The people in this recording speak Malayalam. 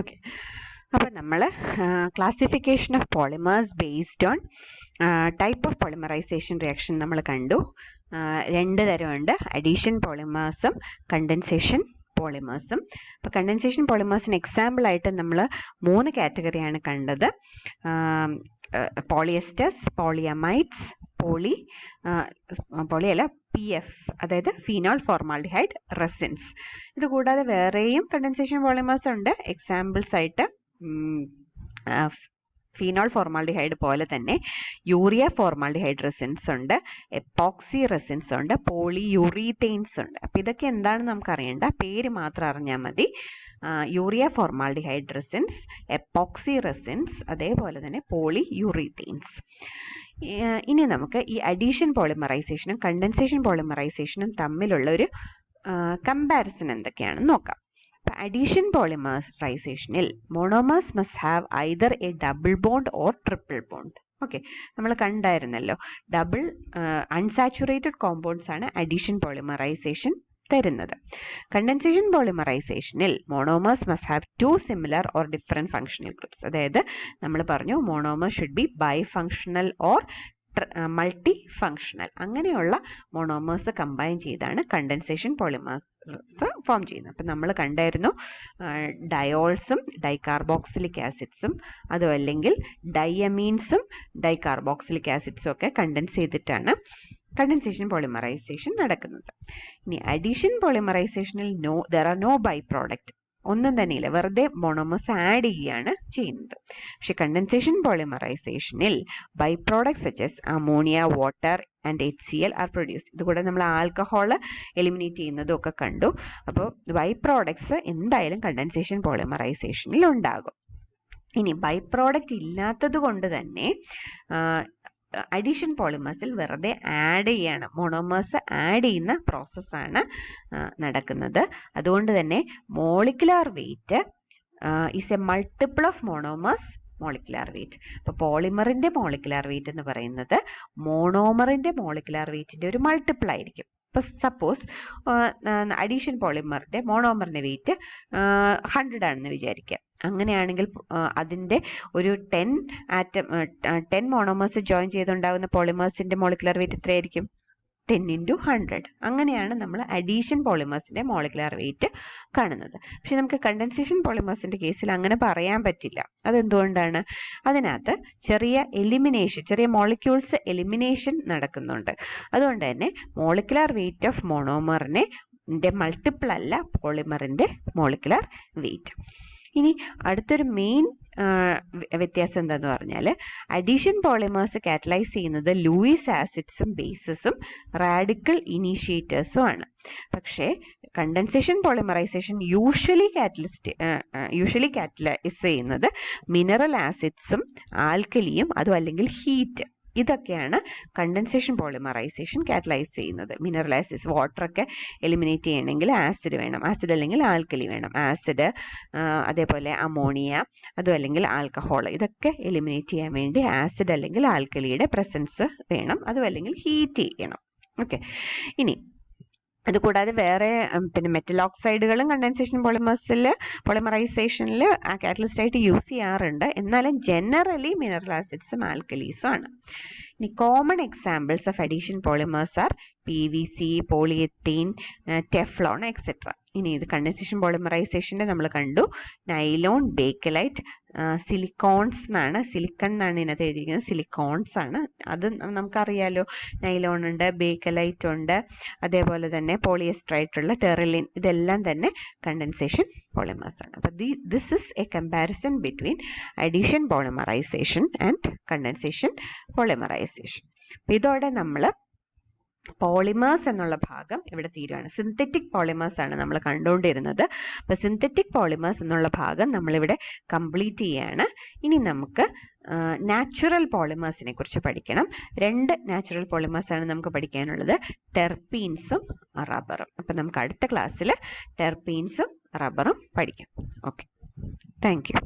ഓക്കെ, അപ്പം നമ്മൾ classification of polymers based on type of polymerization reaction നമ്മൾ കണ്ടു. രണ്ട് തരമുണ്ട്, അഡീഷൻ പോളിമേഴ്സും കണ്ടൻസേഷൻ പോളിമേഴ്സും. അപ്പോൾ കണ്ടൻസേഷൻ പോളിമേഴ്സിന് എക്സാമ്പിൾ ആയിട്ട് നമ്മൾ 3 കാറ്റഗറിയാണ് കണ്ടത്. പോളിയസ്റ്റേഴ്സ്, പോളിയമൈഡ്സ്, PF, അതായത് ഫീനോൾ ഫോർമാൽഡിഹൈഡ് റെസിൻസ്. ഇത് കൂടാതെ വേറെയും കണ്ടൻസേഷൻ പോളിമേഴ്സ് ഉണ്ട്. എക്സാമ്പിൾസ് ആയിട്ട് ഫീനോൾ ഫോർമാൽഡിഹൈഡ് പോലെ തന്നെ യൂറിയ ഫോർമാൽഡിഹൈഡ് റെസിൻസ് ഉണ്ട്, എപ്പോക്സി റെസിൻസ് ഉണ്ട്, പോളിയൂറീതെയിൻസ് ഉണ്ട്. അപ്പം ഇതൊക്കെ എന്താണെന്ന് നമുക്കറിയണ്ട, പേര് മാത്രം അറിഞ്ഞാൽ മതി. Urea formaldehyde resins, epoxy resins, അതേപോലെ തന്നെ പോളിയൂറീതെയിൻസ്. ഇനി നമുക്ക് ഈ അഡീഷൻ പോളിമറൈസേഷനും കണ്ടൻസേഷൻ പോളിമറൈസേഷനും തമ്മിലുള്ള ഒരു കമ്പാരിസൺ എന്തൊക്കെയാണെന്ന് നോക്കാം. അഡീഷൻ പോളിമറൈസേഷനിൽ monomers must have either a double bond or triple bond. Okay, നമ്മൾ കണ്ടായിരുന്നല്ലോ, ഡബിൾ അൺസാച്ചുറേറ്റഡ് കോമ്പൗണ്ട്സ് ആണ് അഡീഷൻ പോളിമറൈസേഷൻ തരുന്നത്. കണ്ടൻസേഷൻ പോളിമറൈസേഷനിൽ monomers must have 2 similar or different functional groups. അതായത് നമ്മൾ പറഞ്ഞു monomers should be bifunctional or multifunctional. അങ്ങനെയുള്ള മോണോമേഴ്സ് കമ്പൈൻ ചെയ്താണ് കണ്ടൻസേഷൻ പോളിമേഴ്സ് ഫോം ചെയ്യുന്നത്. അപ്പം നമ്മൾ കണ്ടായിരുന്നു ഡയോൾസും ഡൈകാർബോക്സിലിക് ആസിഡ്സും അതും അല്ലെങ്കിൽ ഡയമീൻസും ഡൈകാർബോക്സിലിക് ആസിഡ്സും ഒക്കെ കണ്ടൻസ് ചെയ്തിട്ടാണ് കണ്ടൻസേഷൻ പോളിമറൈസേഷൻ നടക്കുന്നത്. ഇനി അഡീഷൻ പോളിമറൈസേഷനിൽ there are no by product, ഒന്നും തന്നെയില്ല, വെറുതെ മോണോമേഴ്സ് ആഡ് ചെയ്യുകയാണ് ചെയ്യുന്നത്. പക്ഷെ കണ്ടൻസേഷൻ പോളിമറൈസേഷനിൽ by products such as ammonia, water and HCl are produce. ഇതുകൂടെ നമ്മൾ ആൽക്കഹോൾ എലിമിനേറ്റ് ചെയ്യുന്നതും ഒക്കെ കണ്ടു. അപ്പോൾ ബൈ പ്രോഡക്ട്സ് എന്തായാലും കണ്ടൻസേഷൻ പോളിമറൈസേഷനിൽ ഉണ്ടാകും. ഇനി ബൈ പ്രോഡക്റ്റ് ഇല്ലാത്തത് കൊണ്ട് തന്നെ അഡീഷൻ പോളിമേഴ്സിൽ വെറുതെ ആഡ് ചെയ്യാണ്, മോണോമേഴ്സ് ആഡ് ചെയ്യുന്ന പ്രോസസ്സാണ് നടക്കുന്നത്. അതുകൊണ്ട് തന്നെ molecular weight is A multiple of monomers molecular weight. അപ്പോൾ പോളിമറിന്റെ മോളിക്കുലാർ വെയിറ്റ് എന്ന് പറയുന്നത് മോണോമറിന്റെ മോളിക്കുലാർ വെയിറ്റിന്റെ ഒരു മൾട്ടിപ്പിൾ ആയിരിക്കും. ഇപ്പം സപ്പോസ് അഡീഷൻ പോളിമറിന്റെ മോണോമറിന്റെ വെയിറ്റ് 100 ആണെന്ന് വിചാരിക്കുക. അങ്ങനെയാണെങ്കിൽ അതിൻ്റെ ഒരു 10 മോണോമേഴ്സ് ജോയിൻ ചെയ്തുണ്ടാകുന്ന പോളിമേഴ്സിന്റെ മോളിക്കുലാർ വെയിറ്റ് എത്രയായിരിക്കും? 10 × 100. അങ്ങനെയാണ് നമ്മൾ അഡീഷൻ പോളിമേഴ്സിന്റെ മോളിക്കുലാർ വെയിറ്റ് കാണുന്നത്. പക്ഷെ നമുക്ക് കണ്ടൻസേഷൻ പോളിമേഴ്സിന്റെ കേസിൽ അങ്ങനെ പറയാൻ പറ്റില്ല. അതെന്തുകൊണ്ടാണ്? അതിനകത്ത് ചെറിയ എലിമിനേഷൻ, ചെറിയ മോളിക്യൂൾസ് എലിമിനേഷൻ നടക്കുന്നുണ്ട്. അതുകൊണ്ട് തന്നെ മോളിക്കുലാർ വെയിറ്റ് ഓഫ് മോണോമറിന്റെ മൾട്ടിപ്പിൾ അല്ല പോളിമറിന്റെ മോളിക്കുലാർ വെയിറ്റ്. ഇനി അടുത്തൊരു മെയിൻ വ്യത്യാസം എന്താന്ന് പറഞ്ഞാൽ അഡീഷൻ പോളിമേഴ്സ് കാറ്റലൈസ് ചെയ്യുന്നത് ലൂയിസ് ആസിഡ്സും ബേസസും റാഡിക്കൽ ഇനീഷ്യേറ്റേഴ്സും ആണ്. പക്ഷേ കണ്ടൻസേഷൻ പോളിമറൈസേഷൻ യൂഷ്വലി കാറ്റലൈസ് ചെയ്യുന്നത് മിനറൽ ആസിഡ്സും ആൽക്കലിയും അതും അല്ലെങ്കിൽ ഹീറ്റ്. ഇതൊക്കെയാണ് കണ്ടൻസേഷൻ പോളിമറൈസേഷൻ കാറ്റലൈസ് ചെയ്യുന്നത്. മിനറൽ ആസിഡ്സ്, വാട്ടറൊക്കെ എലിമിനേറ്റ് ചെയ്യണമെങ്കിൽ ആസിഡ് വേണം, ആസിഡ് അല്ലെങ്കിൽ ആൽക്കലി വേണം. ആസിഡ്, അതേപോലെ അമോണിയ, അതും അല്ലെങ്കിൽ ആൽക്കഹോൾ, ഇതൊക്കെ എലിമിനേറ്റ് ചെയ്യാൻ വേണ്ടി ആസിഡ് അല്ലെങ്കിൽ ആൽക്കലിയുടെ പ്രസൻസ് വേണം, അതും അല്ലെങ്കിൽ ഹീറ്റ് ചെയ്യണം. ഓക്കെ, ഇനി അതുകൂടാതെ വേറെ പിന്നെ മെറ്റൽ ഓക്സൈഡുകളും കണ്ടൻസേഷൻ പോളിമറൈസേഷനിൽ കാറ്റലിസ്റ്റ് ആയിട്ട് യൂസ് ചെയ്യാറുണ്ട്. എന്നാലും ജനറലി മിനറൽ ആസിഡ്സും ആൽക്കലീസും ആണ്. ഇനി common examples of addition polymers are PVC, polyethene, Teflon etcetera. ഇനി ഇത് കണ്ടൻസേഷൻ പോളിമറൈസേഷൻ്റെ നമ്മൾ കണ്ടു. നൈലോൺ, ബേക്കലൈറ്റ്, സിലിക്കോൺസ് എന്നാണ്, സിലിക്കൺ എന്നാണ് ഇതിനകത്ത് എഴുതിയിരിക്കുന്നത്, സിലിക്കോൺസ് ആണ്. അത് നമുക്കറിയാലോ, നൈലോൺ ഉണ്ട്, ബേക്കലൈറ്റ് ഉണ്ട്, അതേപോലെ തന്നെ പോളിയസ്റ്റർ ആയിട്ടുള്ള ടെറിലിൻ, ഇതെല്ലാം തന്നെ കണ്ടൻസേഷൻ പോളിമേഴ്സ് ആണ്. അപ്പോൾ this is a comparison between addition polymerization and condensation polymerization. അപ്പോൾ ഇതോടെ നമ്മൾ പോളിമേഴ്സ് എന്നുള്ള ഭാഗം ഇവിടെ തീരുകയാണ്. സിന്തറ്റിക് പോളിമേഴ്സ് ആണ് നമ്മൾ കണ്ടുകൊണ്ടിരുന്നത്. അപ്പോൾ സിന്തറ്റിക് പോളിമേഴ്സ് എന്നുള്ള ഭാഗം നമ്മളിവിടെ കംപ്ലീറ്റ് ചെയ്യാണ്. ഇനി നമുക്ക് നാച്ചുറൽ പോളിമേഴ്സിനെ കുറിച്ച് പഠിക്കണം. 2 നാച്ചുറൽ പോളിമേഴ്സ് ആണ് നമുക്ക് പഠിക്കാനുള്ളത്, ടെർപീൻസും റബ്ബറും. അപ്പം നമുക്ക് അടുത്ത ക്ലാസ്സിൽ ടെർപീൻസും റബ്ബറും പഠിക്കാം. Okay, thank you.